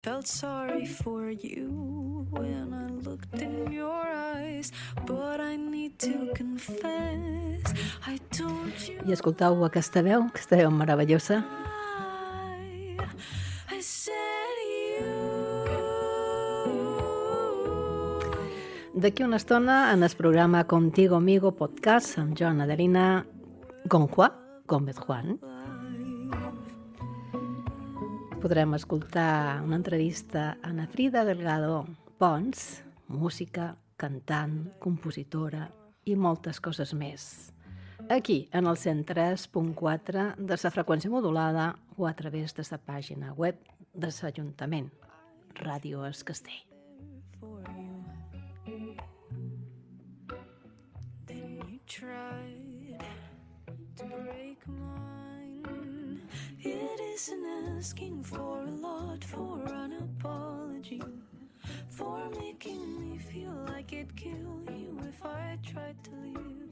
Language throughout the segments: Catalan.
Felt sorry for you when I looked in your eyes, but I need to confess I told you. I escoltau aquesta veu meravellosa. I said you. D'aquí una estona en el programa Contigo Amigo Podcast amb jo, Adelina Gómez Juan. Podrem escoltar una entrevista a Ana Frida Delgado Pons, música, cantant, compositora i moltes coses més. Aquí, en el 103.4 de la freqüència modulada o a través de la pàgina web de l'Ajuntament, Ràdio Es Castell. Then you tried to break mine. It isn't asking for a lot, for an apology, for making me feel like it'd kill you if I tried to leave.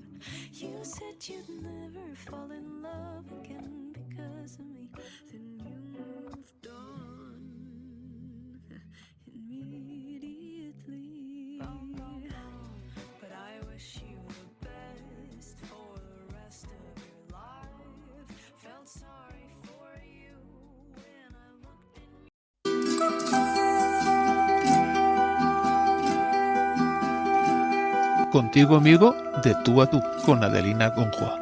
You said you'd never fall in love again because of me. Then you moved on immediately. But I wish you the best for the rest of your life. Felt sorry for you when I looked in. Contigo Amigo, de tú a tú, con Adelina Gonjoa.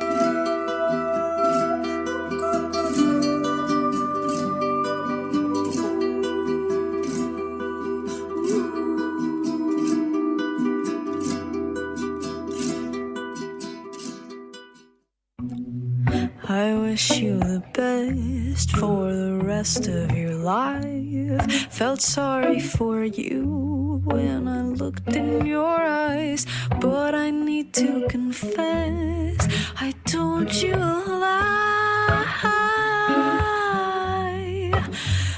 I wish you the best for the rest of your life. Felt sorry for you when I looked in your eyes, but I need to confess I told you a lie.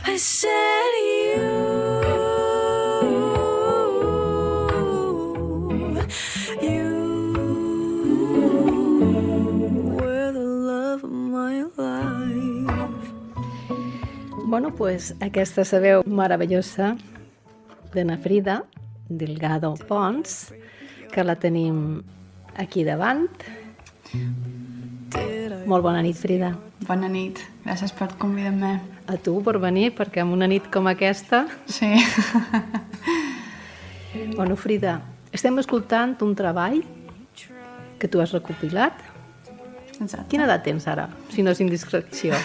I said you were the love of my life. Bueno, pues aquesta és la veu meravellosa d'Ana Frida Delgado Pons, que la tenim aquí davant. Molt bona nit, Frida. Bona nit, gràcies per convidar-me. A tu per venir, perquè en una nit com aquesta... Sí. Bueno, Frida, estem escoltant un treball que tu has recopilat. Exacte. Quina edat tens ara, si no és indiscreció?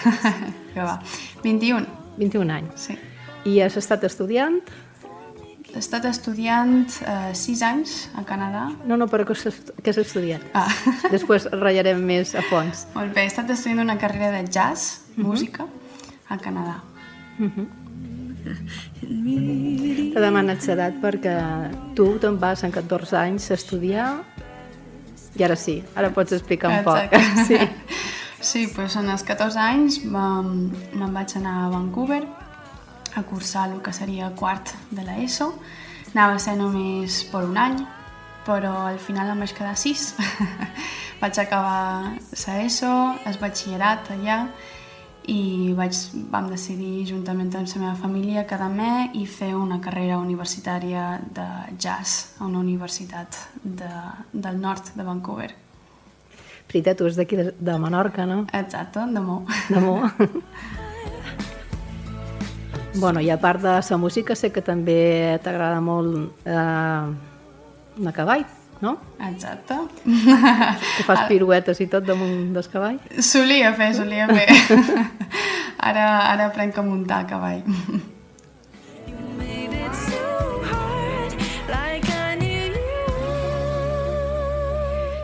Que va. 21. 21 anys. Sí. I has estat estudiant? He estat estudiant 6 anys a Canadà. No, però què has estudiat? Ah. Després ratllarem més a fons. Molt bé, he estat estudiant una carrera de jazz, música, a Canadà. T'he demanat l'edat perquè tu te'n vas amb 14 anys a estudiar i ara sí, ara pots explicar un poc. Sí. Sí, doncs en els 14 anys me'n vaig anar a Vancouver a cursar el que seria quart de l'ESO. Anava a ser només per un any, però al final em vaig quedar 6. Vaig acabar l'ESO, el batxillerat allà, i vam decidir juntament amb la meva família quedar-me i fer una carrera universitària de jazz a una universitat del nord de Vancouver. Frida, tu és d'aquí de Menorca, no? Exacte, de Mó. De Mó. Bueno, i a part de la música sé que també t'agrada molt anar a cavall, no? Exacte. Que fas piruetes i tot damunt del cavall? Solia fer. Ara aprenc a muntar a cavall.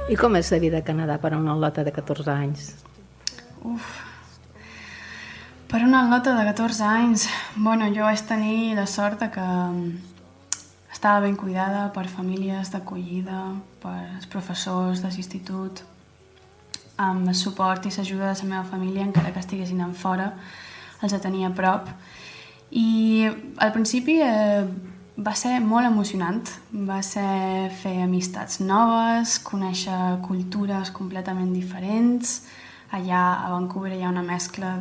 I com és la vida a Canadà per a una al·lota de 14 anys? Per una al·lota de 14 anys, bueno, jo vaig tenir la sort que estava ben cuidada per famílies d'acollida, per els professors de l'institut, amb el suport i l'ajuda de la meva família, encara que estiguessin en fora, els tenia a prop. I al principi va ser molt emocionant, va ser fer amistats noves, conèixer cultures completament diferents. Allà a Vancouver hi ha una mescla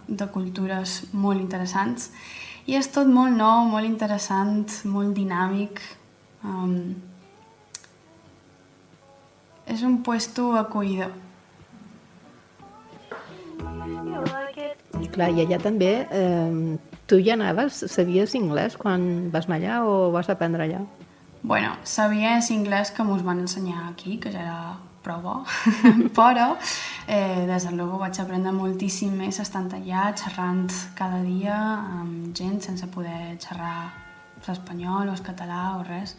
de cultures molt interessants I és tot molt nou, molt interessant, molt dinàmic. És un puesto acollidor. I clar, i allà també, tu ja anaves, sabies anglès quan vas anar allà o vas aprendre allà? Bueno, sabies anglès que mos van ensenyar aquí, que ja era prou bo, però des de luego vaig aprendre moltíssim més estant allà, xerrant cada dia amb gent sense poder xerrar l'espanyol o el català o res.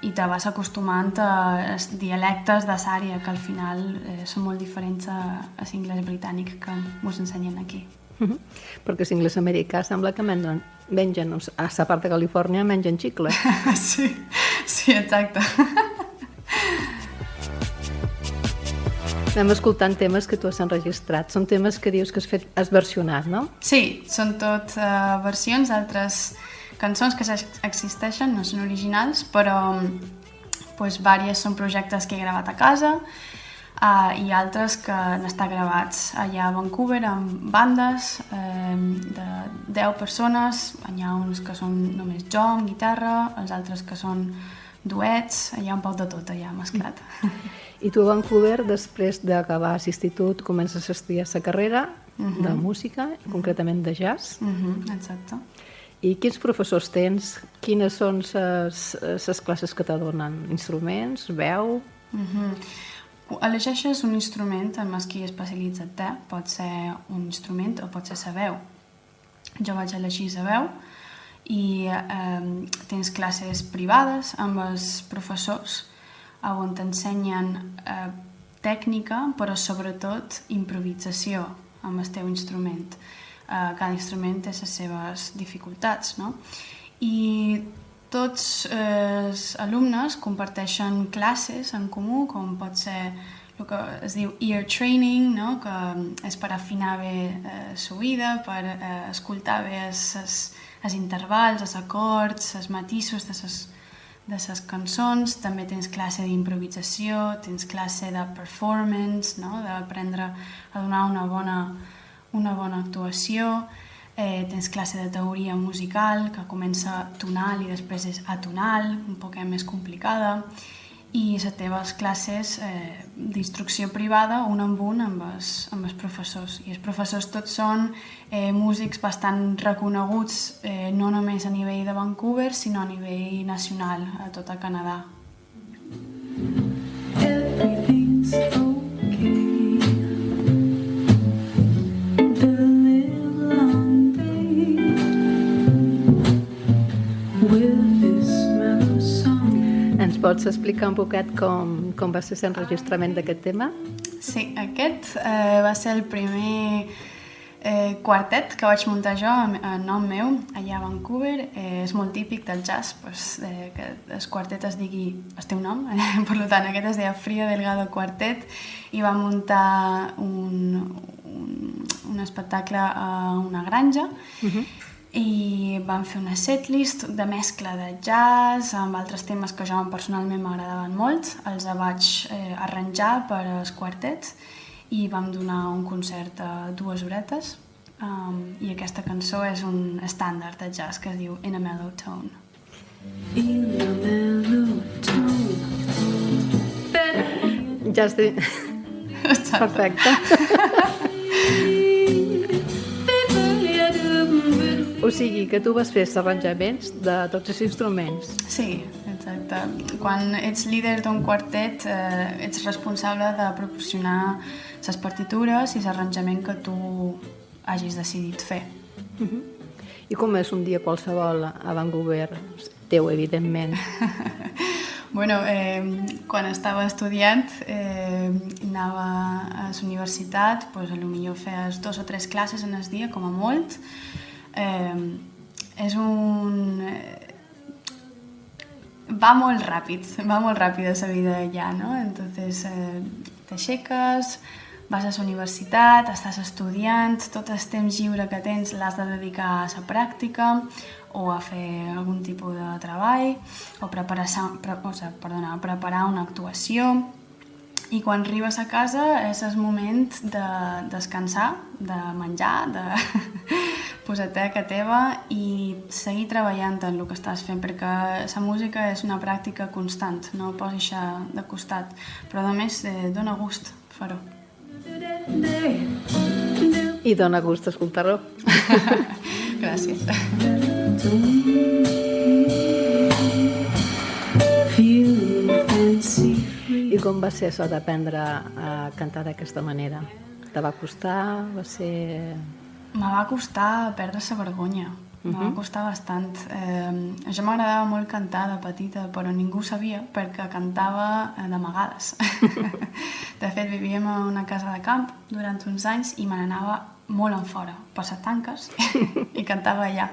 I te vas acostumant als dialectes de l'àrea, que al final són molt diferents a l'anglès britànic que mos ensenyen aquí. Perquè l'anglès americà sembla que mengen, a la part de Califòrnia mengen xicle. Sí, exacte. Anem escoltant temes que tu has enregistrat. Són temes que dius que has versionat, no? Sí, són tot versions d'altres cançons que existeixen, no són originals, però diverses són projectes que he gravat a casa i altres que han estat gravats allà a Vancouver amb bandes de 10 persones. Hi ha uns que són només jo amb guitarra, els altres que són duets, hi ha un poc de tot allà mesclat. I tu a Vancouver, després d'acabar l'institut, comences a estudiar la carrera de música, concretament de jazz. Exacte. I quins professors tens? Quines són les classes que te donen? Instruments? Veu? Elegeixes un instrument en el que especialitza't. Pot ser un instrument o pot ser la veu. Jo vaig elegir la veu i tens classes privades amb els professors on t'ensenyen tècnica, però sobretot improvisació amb el teu instrument. Cada instrument té les seves dificultats, no? I tots els alumnes comparteixen classes en comú, com pot ser el que es diu ear training, no? Que és per afinar bé l'oïda, per escoltar bé els intervals, els acords, els matisos de les cançons. També tens classe d'improvisació, tens classe de performance, no? D'aprendre a donar una bona actuació. Tens classe de teoria musical, que comença tonal i després és atonal, un poc més complicada. I les teves classes d'instrucció privada, un amb els professors. I els professors tots són músics bastant reconeguts, no només a nivell de Vancouver, sinó a nivell nacional, a tot el Canadà. Everything's okay. Ens pots explicar un poquet com va ser l'enregistrament d'aquest tema? Sí, aquest va ser el primer quartet que vaig muntar jo a nom meu allà a Vancouver. És molt típic del jazz que el quartet es digui el teu nom. Per tant, aquest es deia Frida Delgado Quartet i va muntar un espectacle a una granja i vam fer una setlist de mescla de jazz amb altres temes que jo personalment m'agradaven molt. Els vaig arranjar per als quartets i vam donar un concert de 2 horetes i aquesta cançó és un estàndard de jazz que es diu In a Mellow Tone. In a mellow tone. Ja estic... Perfecte. O sigui, que tu vas fer els arranjaments de tots els instruments. Sí, exacte. Quan ets líder d'un quartet, ets responsable de proporcionar les partitures i l'arranjament que tu hagis decidit fer. I com és un dia qualsevol a Vancouver? Teu, evidentment. Bueno, quan estava estudiant, anava a la universitat, potser feies 2 o 3 classes en el dia, com a molt. Va molt ràpid la vida allà, no? Entonces t'aixeques, vas a la universitat, estàs estudiant, tot el temps lliure que tens l'has de dedicar a la pràctica o a fer algun tipus de treball o preparar una actuació. I quan arribes a casa és el moment de descansar, de menjar, de posar-te a casa teva i seguir treballant en el que estàs fent, perquè la música és una pràctica constant, no ho pots deixar de costat, però a més dona gust fer-ho. I dona gust escoltar-lo. Gràcies. I com va ser això d'aprendre a cantar d'aquesta manera? Te va costar? Va ser... Me va costar perdre la vergonya. Me va costar bastant. Jo m'agradava molt cantar de petita, però ningú sabia perquè cantava d'amagades. De fet, vivíem en una casa de camp durant uns anys i me n'anava molt enfora, per les tanques, i cantava allà.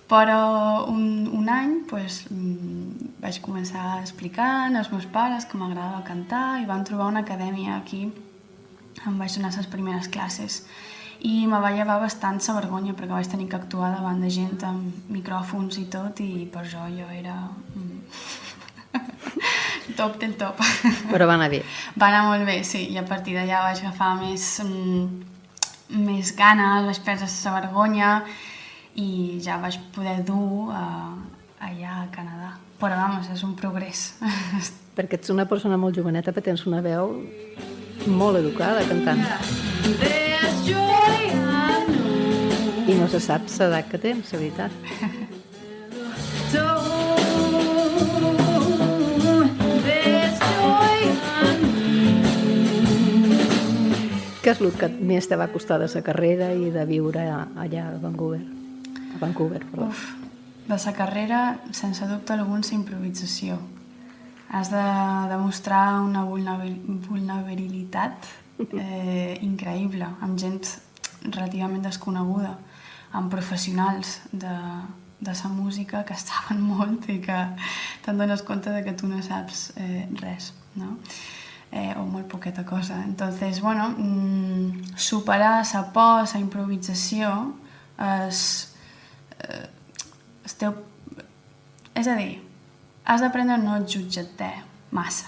Però un any vaig començar explicant als meus pares que m'agradava cantar i van trobar una acadèmia aquí on vaig donar les primeres classes i me va llevar bastant la vergonya perquè vaig tenir que actuar davant de gent amb micròfons i tot i per jo era top del top. Però va anar bé. Va anar molt bé, sí, i a partir d'allà vaig agafar més ganes, vaig perdre la vergonya i ja vaig poder dur allà a Canadà. Però, vamos, és un progrés. Perquè ets una persona molt joveneta, però tens una veu molt educada cantant. I no se sap l'edat que tens, la veritat. Què és el que més te va costar de la carrera i de viure allà a Vancouver? Uf, de la carrera, sense dubte algun, la improvisació. Has de demostrar una vulnerabilitat increïble, amb gent relativament desconeguda, amb professionals de la música que saben molt i que te'n dones compte de que tu no saps res, no? O molt poqueta cosa. Entonces, bueno, superar la por, la improvisació, és a dir, has d'aprendre a no jutjar-te massa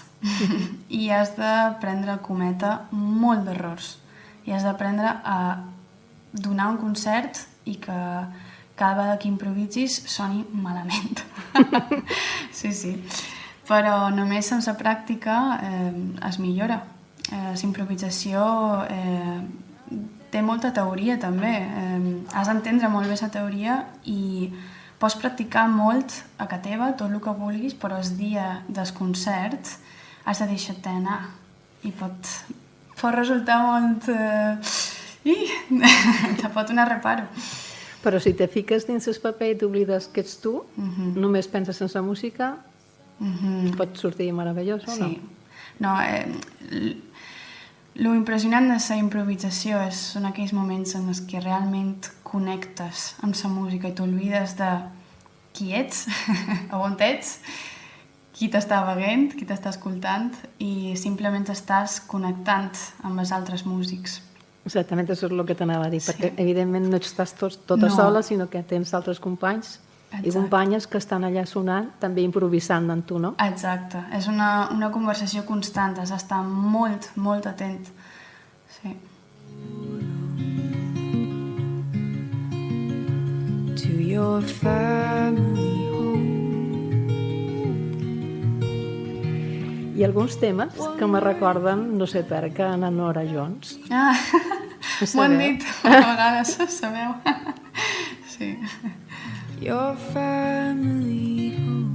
i has d'aprendre a cometre molt d'errors i has d'aprendre a donar un concert i que cada vegada que improvisis soni malament. Sí. Però només sense pràctica es millora. La improvisació té molta teoria també. Has d'entendre molt bé la teoria i pots practicar molt a casa teva, tot el que vulguis, però el dia del concert has de deixar-te anar i pot resultar molt... te pot donar reparo. Però si te fiques dins el paper i t'oblides que ets tu, només penses en la música, pot sortir meravellós o no? Sí. No, lo impressionant de la improvisació són aquells moments en els que realment connectes amb la música i t'oblides de qui ets, on ets, qui t'està veient, qui t'està escoltant i simplement estàs connectant amb els altres músics. Exactament, això és el que t'anava a dir, perquè evidentment no estàs tota sola, sinó que tens altres companys i companyes que estan allà sonant, també improvisant amb tu, no? Exacte, és una conversació constant, has d'estar molt, molt atent. Sí. To your family home. I alguns temes que me recorden, no sé per què, a Nora Jones. Ah, m'ho han dit a vegades, sabeu? Sí. Your family home.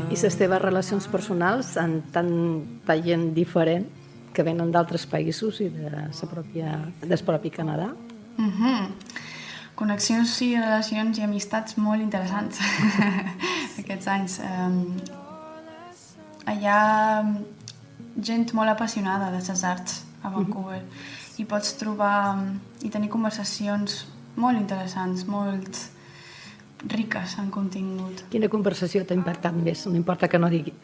I les teves relacions personals amb tanta gent diferent que venen d'altres països i del propi Canadà? Connexions i relacions i amistats molt interessants aquests anys. Hi ha gent molt apassionada de les arts a Vancouver i pots trobar i tenir conversacions molt interessants, molt riques en contingut. Quina conversació t'ha impactat més? No importa que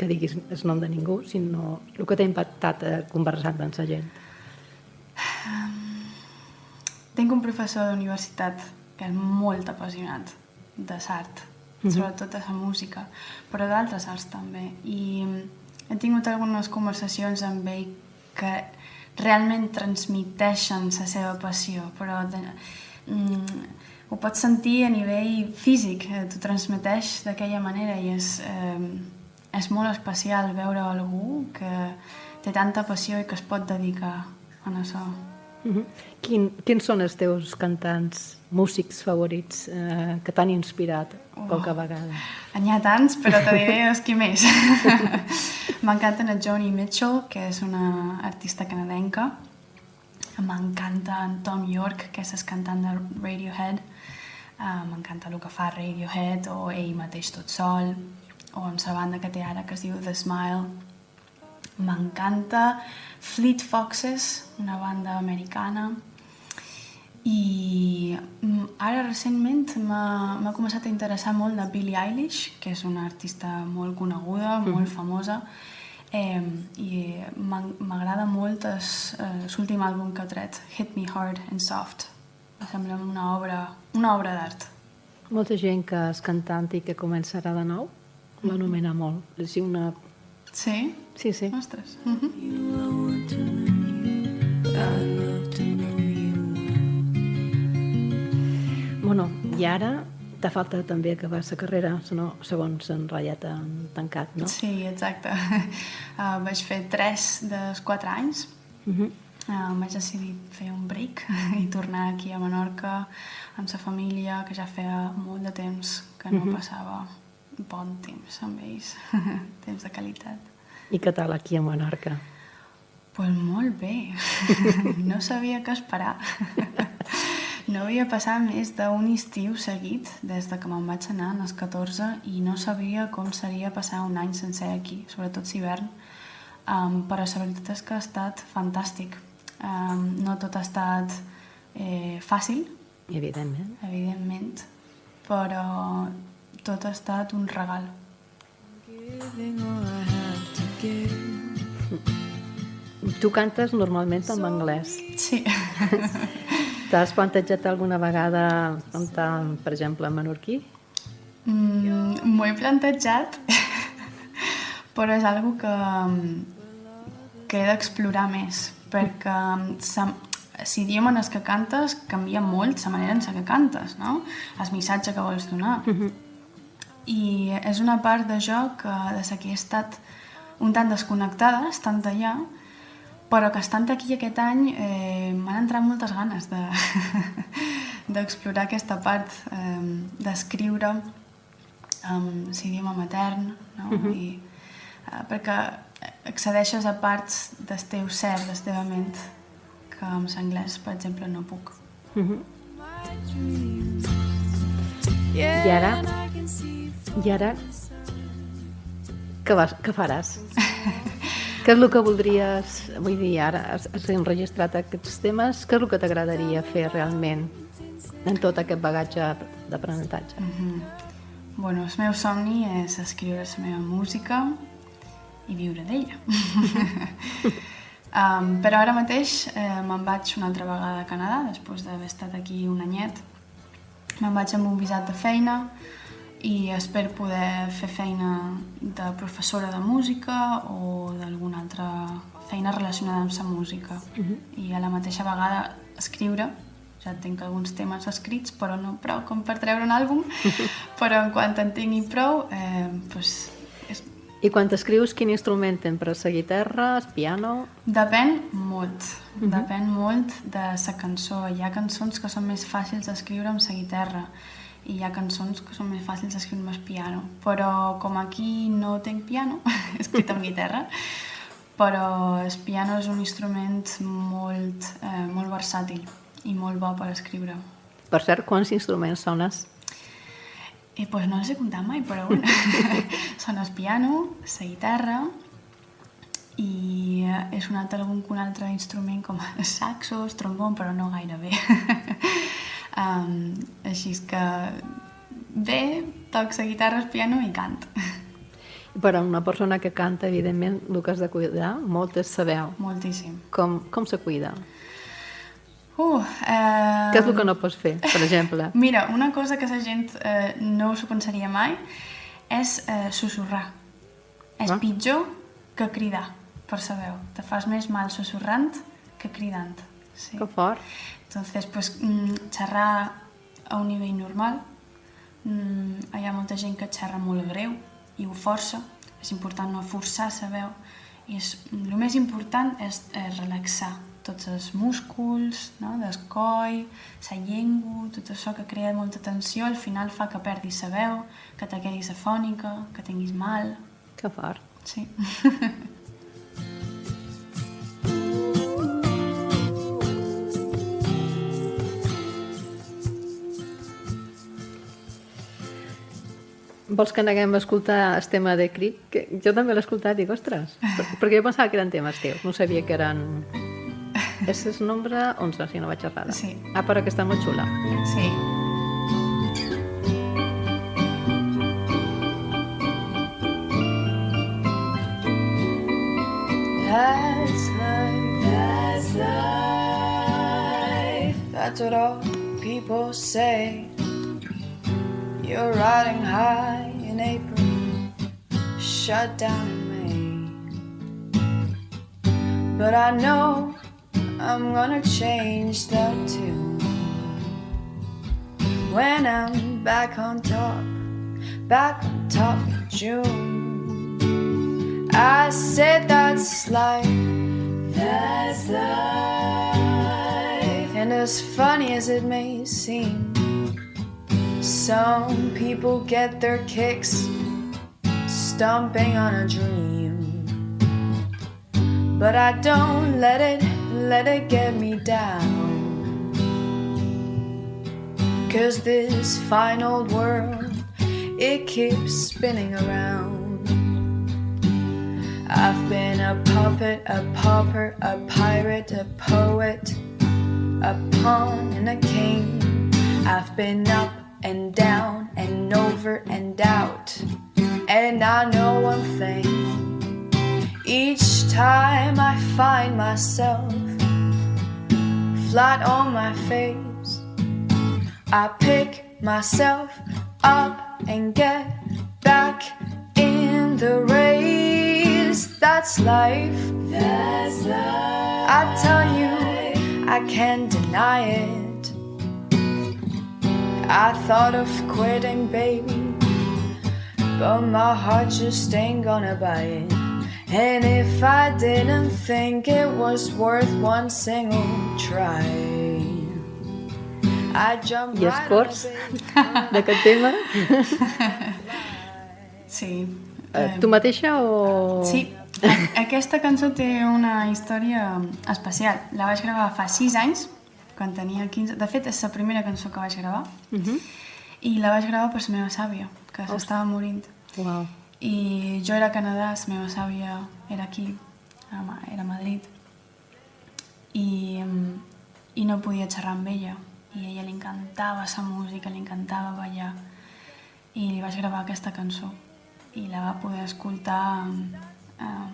diguis el nom de ningú, sinó el que t'ha impactat conversant amb la gent. Tinc un professor d'universitat que és molt apassionat de l'art sobretot de la música, però d'altres arts també. I he tingut algunes conversacions amb ell que realment transmiteixen la seva passió, però ho pots sentir a nivell físic, t'ho transmeteix d'aquella manera i és molt especial veure algú que té tanta passió i que es pot dedicar a això. Quins són els teus cantants, músics favorits que t'han inspirat poca vegada? N'hi ha tants, però te diré els qui més. M'encanta la Joni Mitchell, que és una artista canadenca. M'encanta en Tom York, que és el cantant de Radiohead. M'encanta el que fa Radiohead, o ell mateix tot sol, o amb la banda que té ara, que es diu The Smile. M'encanta Fleet Foxes, una banda americana. I ara recentment m'ha començat a interessar molt de Billie Eilish, que és una artista molt coneguda, molt famosa, i m'agrada molt l'últim àlbum que ha tret, Hit Me Hard and Soft. Em sembla una obra d'art. Molta gent que és cantant i que començarà de nou l'anomena molt. És una... Sí? Sí, sí. Ostres. I want to know you, but I love to know you. Bueno, i ara t'ha falta també acabar la carrera, segons en Ratllat han tancat, no? Sí, exacte. Vaig fer 3 dels 4 anys. Vaig decidir fer un break i tornar aquí a Menorca amb la família, que ja feia molt de temps que no passava bon temps amb ells, temps de qualitat. I què tal aquí a Menorca? Pues molt bé, no sabia què esperar. No havia passat més d'un estiu seguit des de que me'n vaig anar als 14 i no sabia com seria passar un any sencer aquí, sobretot l'hivern. Però la veritat és que ha estat fantàstic. No tot ha estat fàcil, evidentment, però tot ha estat un regal. Giving all I have to give. Tu cantes normalment en anglès. Sí. T'has plantejat alguna vegada cantar, per exemple, en menorquí? M'ho he plantejat, però és una que he d'explorar més, perquè l'idioma en el que cantes canvia molt la manera en la que cantes, no? El missatge que vols donar. I és una part de jo que des que he estat un tant desconnectada, estant allà, però que estant aquí aquest any m'han entrat moltes ganes d'explorar aquesta part, d'escriure amb l'idioma matern, no? Perquè accedeixes a parts del teu ser, de la teva ment, que amb l'anglès, per exemple, no puc. I ara què faràs? Què és el que voldries... Vull dir, ara has enregistrat aquests temes, què és el que t'agradaria fer realment en tot aquest bagatge d'aprenentatge? Bueno, el meu somni és escriure la meva música i viure d'ella. Però ara mateix me'n vaig una altra vegada a Canadà, després d'haver estat aquí un anyet. Me'n vaig amb un visat de feina i espero poder fer feina de professora de música o d'alguna altra feina relacionada amb la música. I a la mateixa vegada escriure. Ja tinc alguns temes escrits, però no prou com per treure un àlbum, però en quant en tingui prou, I quan t'escrius, quin instrument empres? La guitarra, el piano? Depèn molt. Depèn molt de la cançó. Hi ha cançons que són més fàcils d'escriure amb la guitarra i hi ha cançons que són més fàcils d'escriure amb el piano. Però com aquí no tinc piano, he escrit amb guitarra, però el piano és un instrument molt versàtil i molt bo per escriure. Per cert, quants instruments sones? Pues no els he comptat mai, però bueno. Sona el piano, la guitarra i he sonat algun altre instrument com el saxo, el trombó, però no gaire bé. Així que bé, toc la guitarra, el piano i cant. Per a una persona que canta, evidentment, el que has de cuidar molt és la veu. Moltíssim. Com se cuida? Què és el que no pots fer, per exemple? Mira, una cosa que la gent no s'ho pensaria mai és sussurrar. És pitjor que cridar, per la veu. Te fas més mal sussurrant que cridant. Sí. Que fort. Entonces, pues, xerrar a un nivell normal. Hi ha molta gent que xerra molt greu i ho força. És important no forçar la veu. I el més important és relaxar tots els músculs, no? Del coll, la llengua, tot això que crea molta tensió, al final fa que perdis la veu, que te quedis afònica, que tinguis mal. Que fort. Sí. Vols que anem a escoltar el tema de Creep? Que jo també l'he escoltat i dic, ostres, perquè jo pensava que eren temes teus, no sabia que eren... És el nombre 11, si no vaig errada. Sí. Ah, però que està molt xula. Sí. That's what all people say. You're riding high in April, shut down in May. But I know I'm gonna change that too. When I'm back on top of June. I said that's life, and as funny as it may seem, some people get their kicks stomping on a dream. But I don't let it get me down. 'Cause this fine old world, it keeps spinning around. I've been a puppet, a pauper, a pirate, a poet, a pawn and a king. I've been up and down and over and out. And I know one thing, each time I find myself flat on my face, I pick myself up and get back in the race. That's life. I tell you, I can't deny it. I thought of quitting, baby, but my heart just ain't gonna buy it. And if I didn't think it was worth one single try, I'd jump I els right cors on d'aquest tema? Sí. Tu mateixa o...? Sí. Aquesta cançó té una història especial. La vaig gravar fa 6 anys, quan tenia 15... De fet, és la primera cançó que vaig gravar. I la vaig gravar per la meva sàvia, que s'estava morint. Uau. I jo era a Canadà, la meva sàvia era aquí, era a Madrid. I no podia xerrar amb ella. I a ella li encantava la música, li encantava ballar. I li vaig gravar aquesta cançó. I la va poder escoltar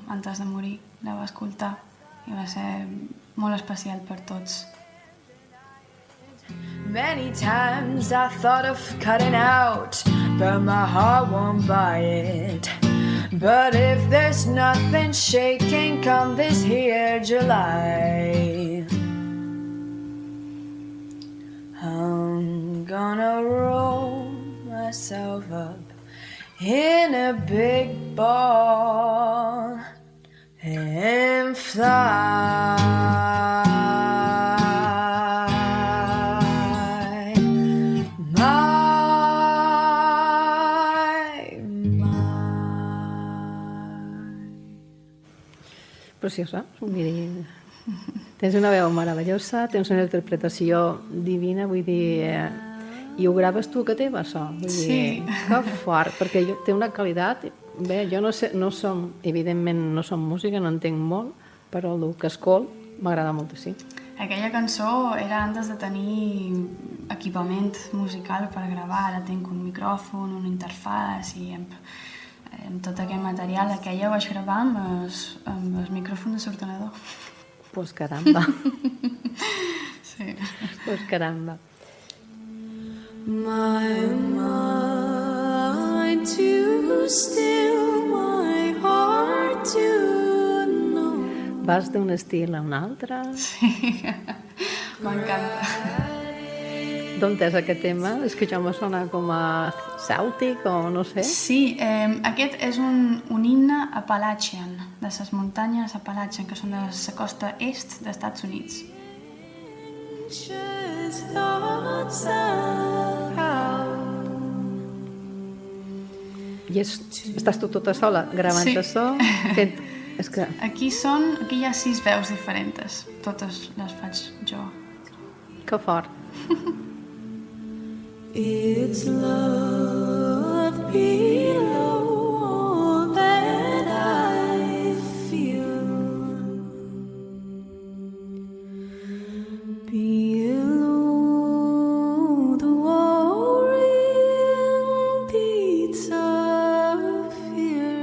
antes de morir. La va escoltar i va ser molt especial per tots. Many times I thought of cutting out, but my heart won't buy it. But if there's nothing shaking come this here July, I'm gonna roll myself up in a big ball and fly. Preciosa. Vull dir, tens una veu meravellosa, tens una interpretació divina, vull dir... I ho graves tu que teva, això? Vull dir, que fort, perquè té una qualitat... Bé, jo no sé, no som, evidentment no som música, no entenc molt, però el que escolt m'agrada moltíssim. Aquella cançó era antes de tenir equipament musical per gravar. Ara tinc un micròfon, una interfàs i amb tot aquest material. Aquella ho vaig gravar amb el micròfon de l'ordenador. Pues caramba. Sí. Sí. Pues caramba. My mind to still, my heart to know. Vas d'un estil a un altre? Sí, m'encanta. D'on és aquest tema? És que jo me sona com a cèltic o no sé. Sí, aquest és un himne Appalachian, de les muntanyes Appalachian, que són de la costa est dels Estats Units. Anxious thoughts of how I estàs tu tota sola gravant Sí. això? Fent... És que Aquí hi ha 6 veus diferents, totes les faig jo. que fort. it's love below that I feel, below the warring beats of fear,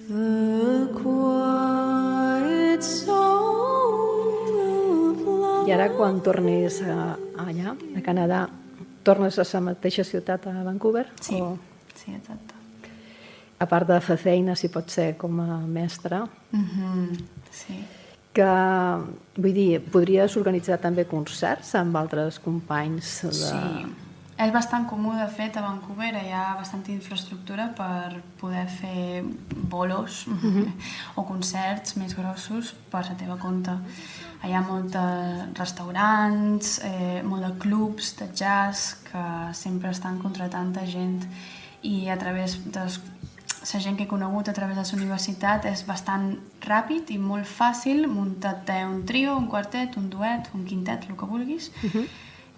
the quiet song of love. I ara quan tornis allà, a Canadà, tornes a la mateixa ciutat, a Vancouver? Sí, O, sí, exacte. a part de fer feina, si pot ser com a mestra, Sí. que, vull dir, podries organitzar també concerts amb altres companys de... Sí. És bastant comú, de fet, a Vancouver hi ha bastanta infraestructura per poder fer bolos o concerts més grossos per la teva compte. Hi ha molts restaurants, molt de clubs de jazz que sempre estan contratant gent i a través de la gent que he conegut a través de la universitat és bastant ràpid i molt fàcil muntar-te un trio, un quartet, un duet, un quintet, el que vulguis,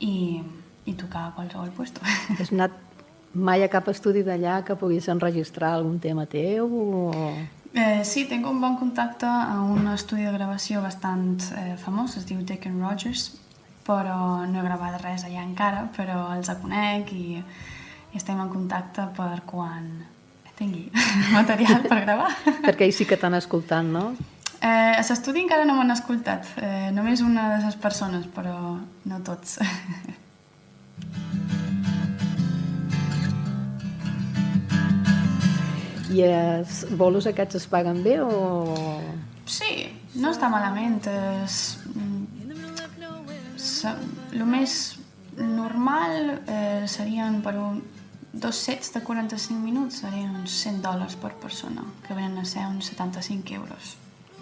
i tocar a qualsevol puesto. Has anat mai a cap estudi d'allà que puguis enregistrar algun tema teu? O... Sí, tinc un bon contacte a un estudi de gravació bastant famós, es diu Deacon Rogers, però no he gravat res allà encara, però els conec i estem en contacte per quan tingui material per gravar. Perquè ells sí que t'han escoltat, no? A l'estudi encara no m'han escoltat, només una de les persones, però no tots. I els bolos aquests es paguen bé o...? Sí, no està malament. El més normal serien per dos sets de 45 minuts, serien uns $100 per persona, que venen a ser uns 75 euros.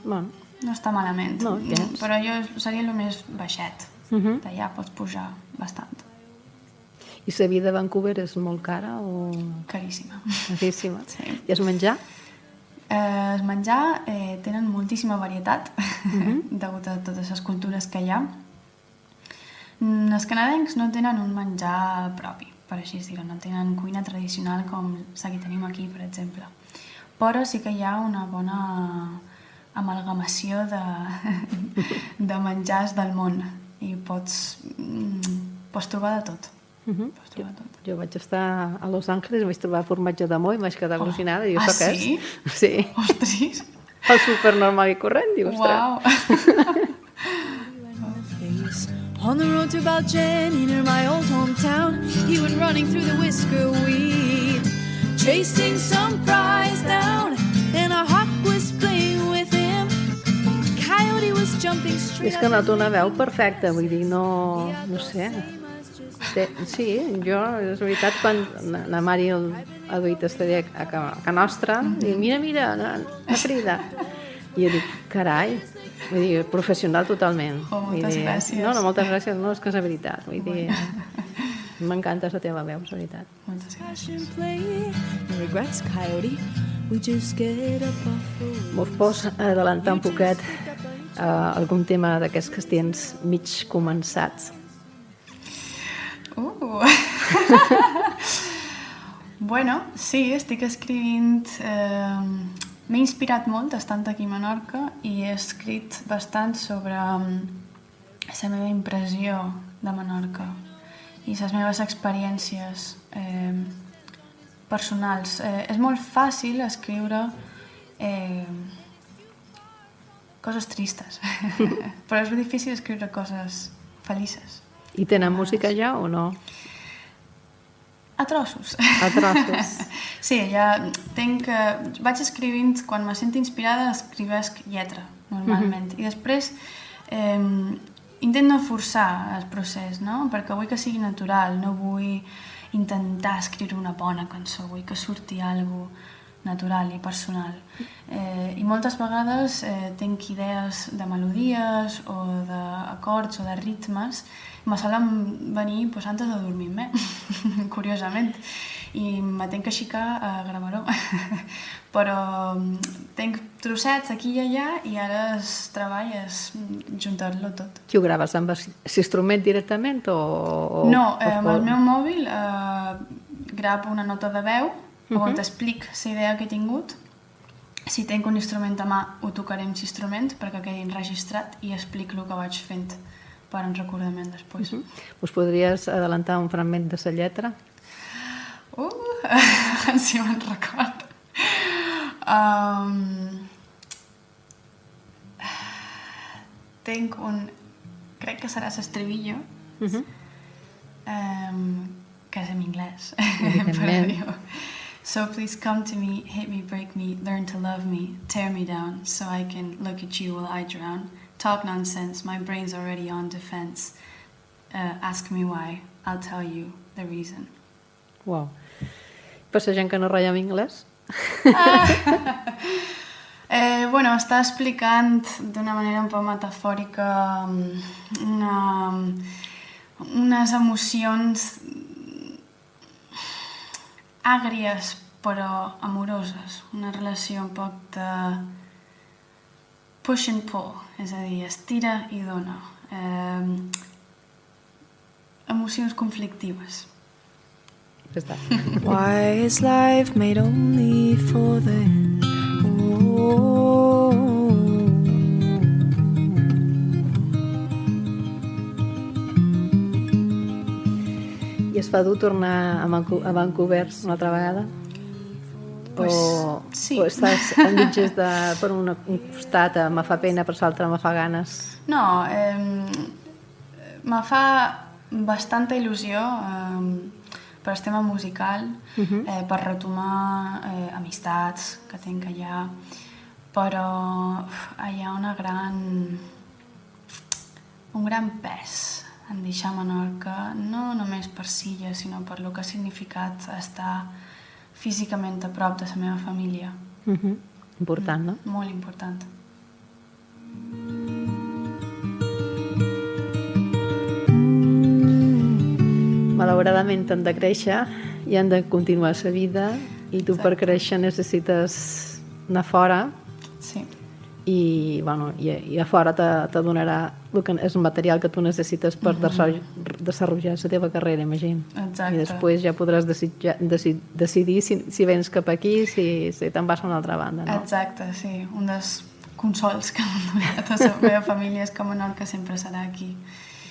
Bueno, No està malament, No, tens. però seria el més baixet. D'allà pots pujar bastant. i la vida a Vancouver és molt cara o Caríssima. caríssima? Sí. I es menjar? El menjar tenen moltíssima varietat degut a totes les cultures que hi ha. Els canadencs no tenen un menjar propi, per així dir-ho, no tenen cuina tradicional com la que tenim aquí, per exemple. Però sí que hi ha una bona amalgamació de menjars del món i pots trobar de tot. Pots trobar de tot. Jo vaig estar a Los Angeles, vaig trobar formatge de mo i vaig quedar al·lucinada. Diu, ah, això què sí? és? Sí. Ostris! El supernormal i corrent, diu, ostres. Uau! On the road to Balgenie near my old hometown, he went running through the whisker weed, chasing some prize down, and a hawk was playing with him. Coyote was jumping I straight és que nota una veu perfecta, vull dir, no sé. Sí, jo, és veritat, quan la Mari ha duit estadi a Can Nostra, diu, mira, la Frida. I jo dic, carai, vull dir, professional totalment. Oh, moltes gràcies. No, moltes gràcies, no, és que és la veritat. Vull dir, m'encanta la teva veu, és la veritat. Moltes gràcies. and play. No regrets, Coyote. We just get up off the Me'ls pots adelantar un poquet algun tema d'aquests que tens mig començats? Bueno, sí, estic escrivint... M'he inspirat molt estant aquí a Menorca i he escrit bastant sobre la meva impressió de Menorca i les meves experiències personals. És molt fàcil escriure coses tristes. Però és difícil escriure coses felices. I tenen música ja o no? A trossos. A trossos. Sí, ja vaig escrivint, quan me sento inspirada, escrivesc lletra, normalment. I després intento no forçar el procés, no? Perquè vull que sigui natural, no vull intentar escriure una bona cançó, vull que surti alguna cosa natural i personal. I moltes vegades tinc idees de melodies o d'acords o de ritmes i me solen venir antes de dormir-me, curiosament. I me tinc que aixecar a gravar-ho. Però tinc trossets aquí i allà i ara el treball és juntar-lo tot. Qui ho graves? Amb l'instrument directament o... No, amb el meu mòbil gravo una nota de veu on t'explic la idea que he tingut. Si tinc un instrument a mà, ho tocaré amb l'instrument perquè quedi enregistrat i explic el que vaig fent per un recordament després. Us podries adelantar un fragment de la lletra? Si me'n record. Tinc un... Crec que serà l'estribillo, que és en anglès. Evidentment. So please come to me, hit me, break me, learn to love me, tear me down, so I can look at you while I drown. Talk nonsense, my brain's already on defense. Ask me why, I'll tell you the reason. Uau. Per la gent que no ratlla en anglès? Bueno, està explicant d'una manera un poc metafòrica unes emocions àgries però amoroses, una relació un poc de push and pull, és a dir, estira i dona, emocions conflictives. Why is life made only for them? Oh. I es fa dur tornar a Vancouver una altra vegada? Pues, o, sí. O estàs en mitges de, per un costat me fa pena, per l'altre me fa ganes? No, me fa bastanta il·lusió per el tema musical, per retomar amistats que tinc allà, però hi ha un gran pes en deixar Menorca, no només per Silla, sinó per lo que ha significat estar físicament a prop de la meva família. Important, no? Molt important. Malauradament han de créixer i han de continuar la vida i tu per créixer necessites anar fora. Sí. I a fora te donarà el material que tu necessites per desenvolupar la teva carrera, imagino. Exacte. I després ja podràs decidir si vens cap aquí, si te'n vas a una altra banda, no? Exacte, sí. Un dels consols que m'han donat a la meva família és que Menorca sempre serà aquí.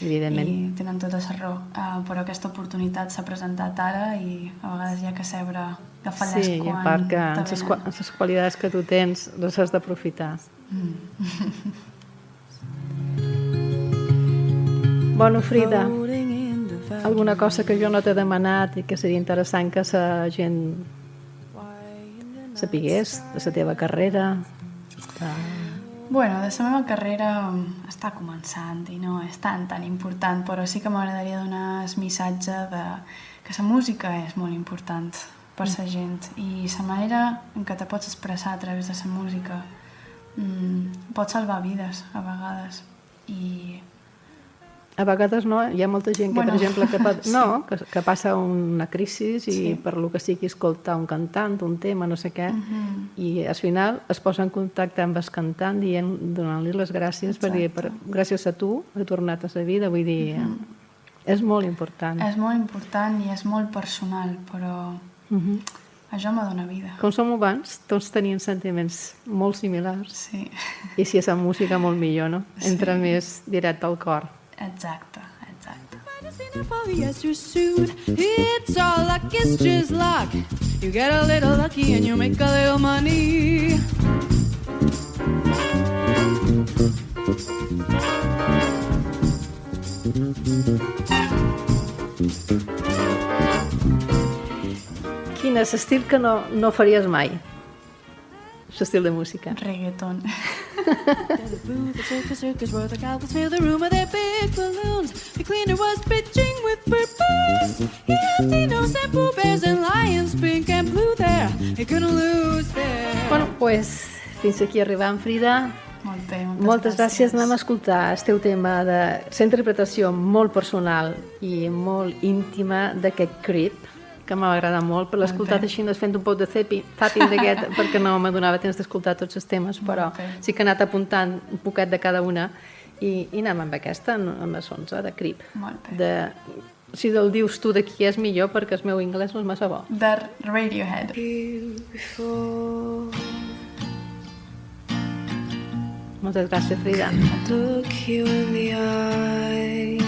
Evidentment. I tenen tota la raó. Però aquesta oportunitat s'ha presentat ara i a vegades hi ha que saber agafar l'es Sí, i a quan part que te amb venen. les qualitats que tu tens les has d'aprofitar. Bueno, Frida, alguna cosa que jo no t'he demanat i que seria interessant que la gent sapigués de la teva carrera? Bueno, de la meva carrera està començant i no és tan important, però sí que m'agradaria donar el missatge de que la música és molt important per la gent i la manera en què te pots expressar a través de la música pot salvar vides a vegades i A vegades no, hi ha molta gent que, Bueno, per exemple, sí. que passa una crisi i Sí. per lo que sigui escoltar un cantant, un tema, no sé què, i al final es posa en contacte amb el cantant donant-li les gràcies per dir, gràcies a tu he tornat a la vida, vull dir, és molt important. és molt important i és molt personal, però això me dona vida. Com som humans, tots tenien sentiments molt similars Sí, i si és la música molt millor, no? Entra més directe al cor. exacte. Yes, you're sued. It's all luck, it's just luck. You get a little lucky and you make a little money. Quin és l'estil que no faries mai? L'estil de música. Reggaeton. The booth, the circus, where the cows fill the room with their big balloons. The cleaner was bitching with purpose. He had dinos and pooh bears and lions, pink and blue there. He couldn't lose there. Bueno, pues, fins aquí arribant, Frida. Molt bé, Moltes gràcies. Anem a escoltar el teu tema de la interpretació molt personal i molt íntima d'aquest Creep, que m'ha agradat molt, per l'escoltat així fent un poc de zapping d'aquest, perquè no m'adonava temps d'escoltar tots els temes, però sí que he anat apuntant un poquet de cada una i anem amb aquesta, amb les 11, de Creep. Molt bé. Si el dius tu de qui és millor, perquè el meu anglès no és massa bo. De Radiohead. Moltes gràcies, Frida. Look you in the eyes.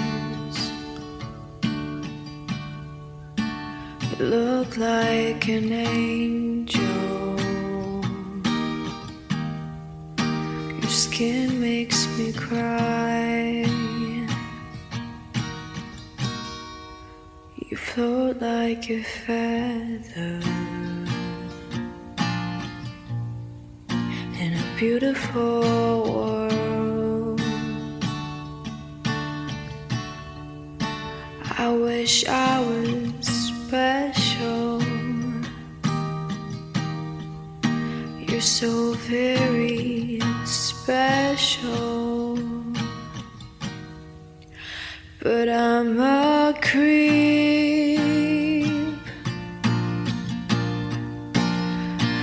You look like an angel. Your skin makes me cry. You float like a feather in a beautiful world. I wish I was special. You're so very special. But I'm a creep.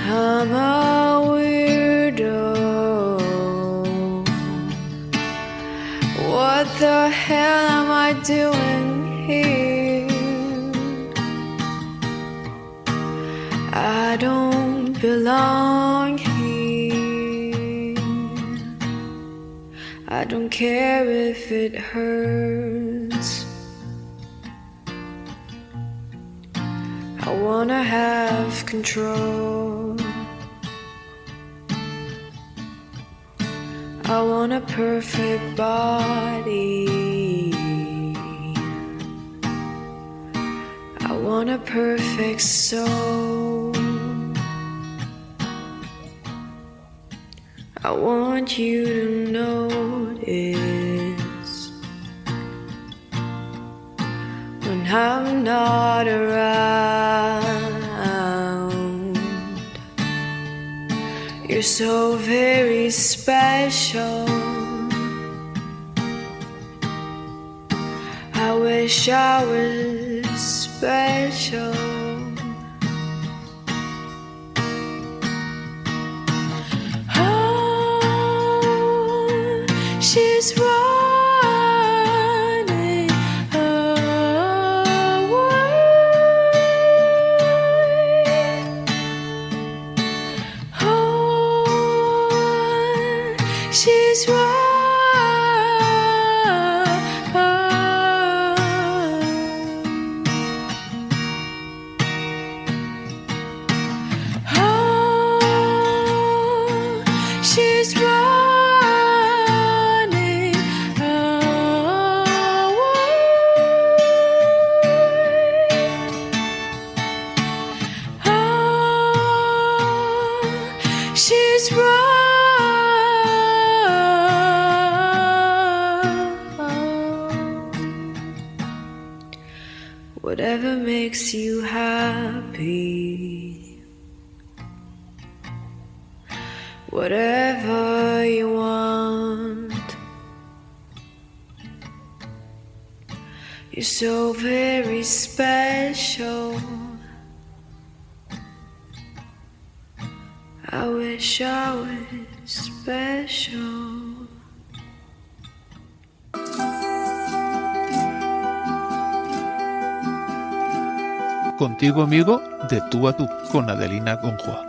I'm a weirdo. What the hell am I doing here? I don't belong here. I don't care if it hurts. I wanna have control. I want a perfect body. I want a perfect soul. I want you to notice when I'm not around. You're so very special. I wish I was special. She's running away. Oh, she's running. Oh, she's running. She's whatever makes you happy, whatever you want. You're so very special. I wish I was special. Contigo amigo, de tú a tú, con Adelina Gonjoa.